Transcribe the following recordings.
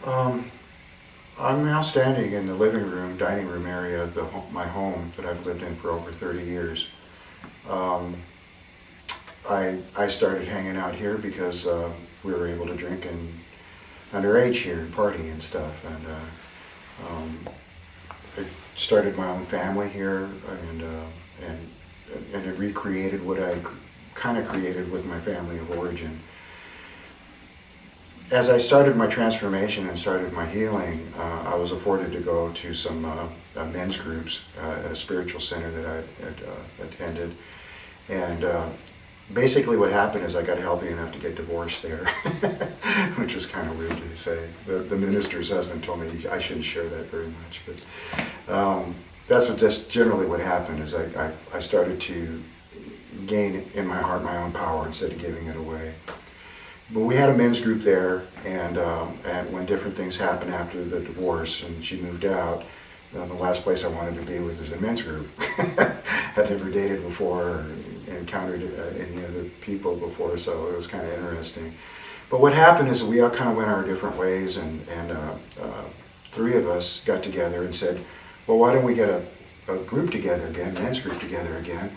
Um, I'm now standing in the living room, dining room area of my home that I've lived in for over 30 years. Um, I started hanging out here because we were able to drink and underage here and party and stuff. And I started my own family here and it recreated what I kind of created with my family of origin. As I started my transformation and started my healing, I was afforded to go to some men's groups at a spiritual center that I had attended. And basically what happened is I got healthy enough to get divorced there, which was kind of weird to say. The minister's husband told me I shouldn't share that very much, but that's just generally what happened is I started to gain in my heart my own power instead of giving it away. But we had a men's group there, and when different things happened after the divorce and she moved out, the last place I wanted to be with was a men's group. I'd never dated before or encountered any other people before, so it was kind of interesting. But what happened is we all kind of went our different ways, and three of us got together and said, well, why don't we get a group together again, men's group together again,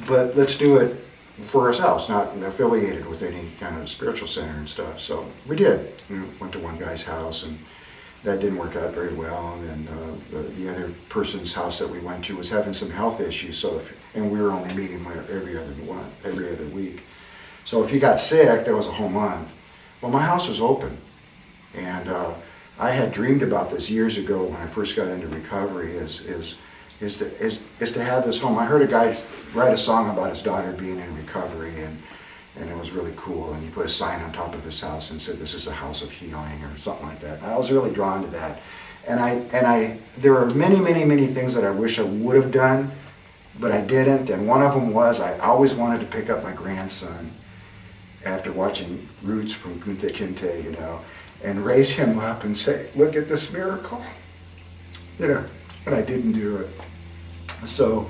but let's do it for ourselves, not affiliated with any kind of spiritual center and stuff. So we did. We went to one guy's house, and that didn't work out very well. And the other person's house that we went to was having some health issues. And we were only meeting every other week. So if he got sick, that was a whole month. Well, my house was open, and I had dreamed about this years ago when I first got into recovery. Is to have this home. I heard a guy write a song about his daughter being in recovery, and it was really cool. And he put a sign on top of his house and said, "This is a house of healing," or something like that. And I was really drawn to that. And there are many things that I wish I would have done, but I didn't. And one of them was I always wanted to pick up my grandson after watching Roots from Kunta Kinte, and raise him up and say, "Look at this miracle," and I didn't do it. So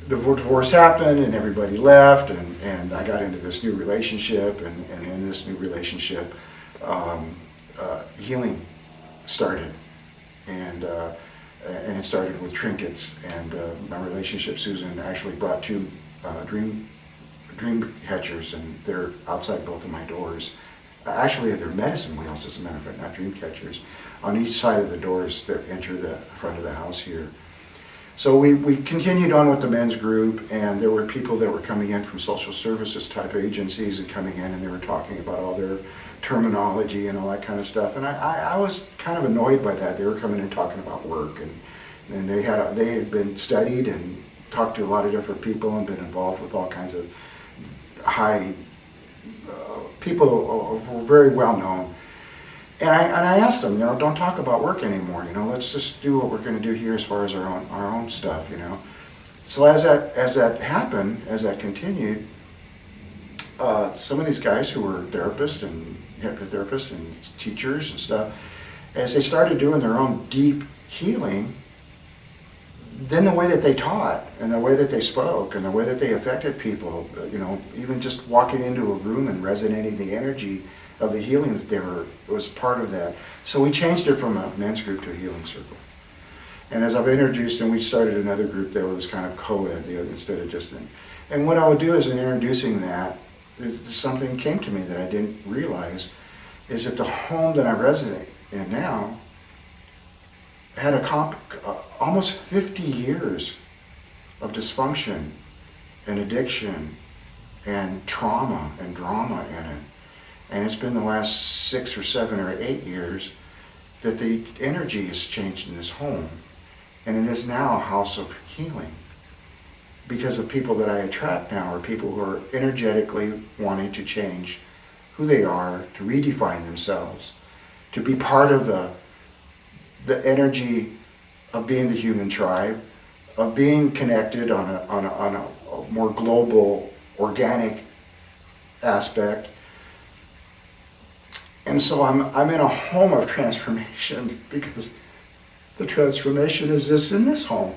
the divorce happened and everybody left, and I got into this new relationship, and in this new relationship, healing started. And it started with trinkets, and my relationship, Susan, actually brought two dream catchers, and they're outside both of my doors. Actually, they're medicine wheels, as a matter of fact, not dream catchers, on each side of the doors that enter the front of the house here. So we continued on with the men's group, and there were people that were coming in from social services type agencies and coming in, and they were talking about all their terminology and all that kind of stuff. And I was kind of annoyed by that. They were coming in talking about work, and they had been studied and talked to a lot of different people and been involved with all kinds of high people who were very well known. And I asked them, don't talk about work anymore. Let's just do what we're going to do here as far as our own stuff. So as that happened, as that continued, some of these guys who were therapists and hypnotherapists and teachers and stuff, as they started doing their own deep healing, then the way that they taught and the way that they spoke and the way that they affected people, even just walking into a room and resonating the energy of the healing that was part of that. So we changed it from a men's group to a healing circle. And as I've introduced, and we started another group that was kind of co-ed instead of just and what I would do is in introducing that, something came to me that I didn't realize, is that the home that I resonate in now had almost 50 years of dysfunction and addiction and trauma and drama in it. And it's been the last 6 or 7 or 8 years that the energy has changed in this home. And it is now a house of healing. Because the people that I attract now are people who are energetically wanting to change who they are, to redefine themselves, to be part of the energy of being the human tribe, of being connected on a more global, organic aspect. And so I'm in a home of transformation because the transformation is in this home,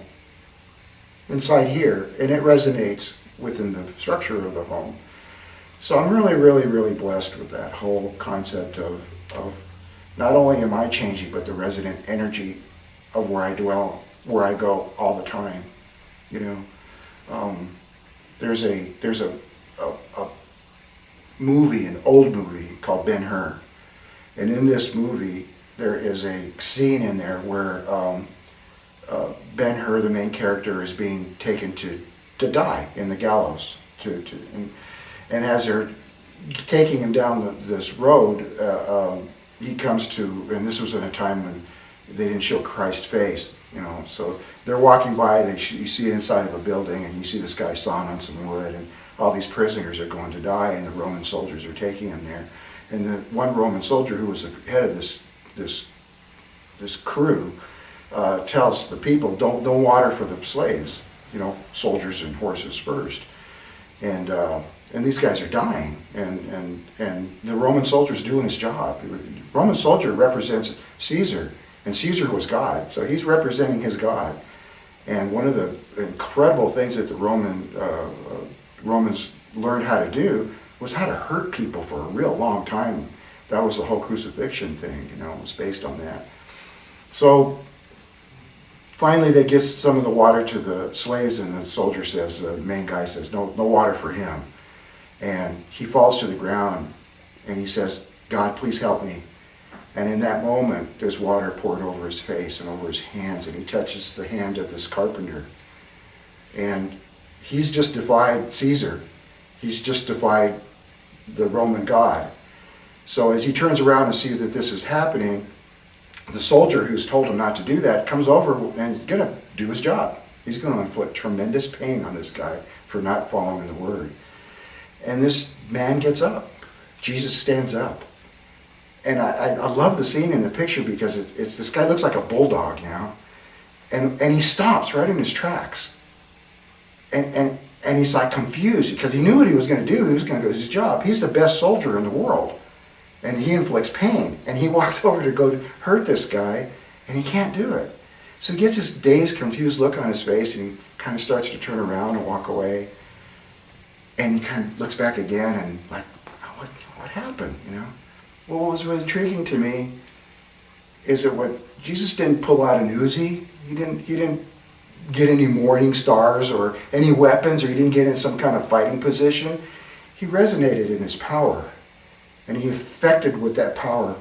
inside here, and it resonates within the structure of the home. So I'm really, really, really blessed with that whole concept of not only am I changing, but the resident energy of where I dwell, where I go all the time. You know, there's a movie, an old movie called Ben-Hur, and in this movie there is a scene in there where Ben-Hur, the main character, is being taken to die in the gallows. And as they're taking him down this road, he comes to, and this was in a time when they didn't show Christ's face, you know, so they're walking by, you see inside of a building, and you see this guy sawing on some wood, and all these prisoners are going to die, and the Roman soldiers are taking him there. And the one Roman soldier who was the head of this crew tells the people, don't water for the slaves, you know, soldiers and horses first. And these guys are dying, and the Roman soldier's doing his job. The Roman soldier represents Caesar, and Caesar was God, so he's representing his God. And one of the incredible things that the Romans learned how to do was how to hurt people for a real long time. That was the whole crucifixion thing, you know, it was based on that. So finally they give some of the water to the slaves, and the soldier says, the main guy says, no water for him. And he falls to the ground, and he says, God, please help me. And in that moment, there's water poured over his face and over his hands, and he touches the hand of this carpenter. And he's just defied Caesar. He's just defied the Roman God. So as he turns around and sees that this is happening, the soldier who's told him not to do that comes over and is going to do his job. He's going to inflict tremendous pain on this guy for not following the word. And this man gets up. Jesus stands up. And I love the scene in the picture because it's this guy looks like a bulldog, you know. And he stops right in his tracks. And he's like confused because he knew what he was going to do. He was going to do his job. He's the best soldier in the world. And he inflicts pain. And he walks over to go hurt this guy, and he can't do it. So he gets this dazed, confused look on his face, and he kind of starts to turn around and walk away. And he kind of looks back again and like, what happened, you know? Well, what was really intriguing to me is that what Jesus didn't pull out an Uzi. He didn't get any morning stars or any weapons, or he didn't get in some kind of fighting position. He resonated in his power, and he affected with that power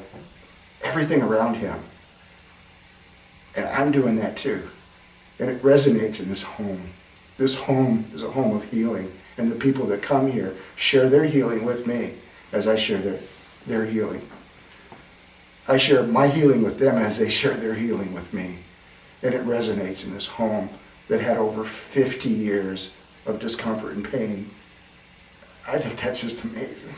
everything around him. And I'm doing that too. And it resonates in this home. This home is a home of healing. And the people that come here share their healing with me as I share their healing. I share my healing with them as they share their healing with me. And it resonates in this home that had over 50 years of discomfort and pain. I think that's just amazing.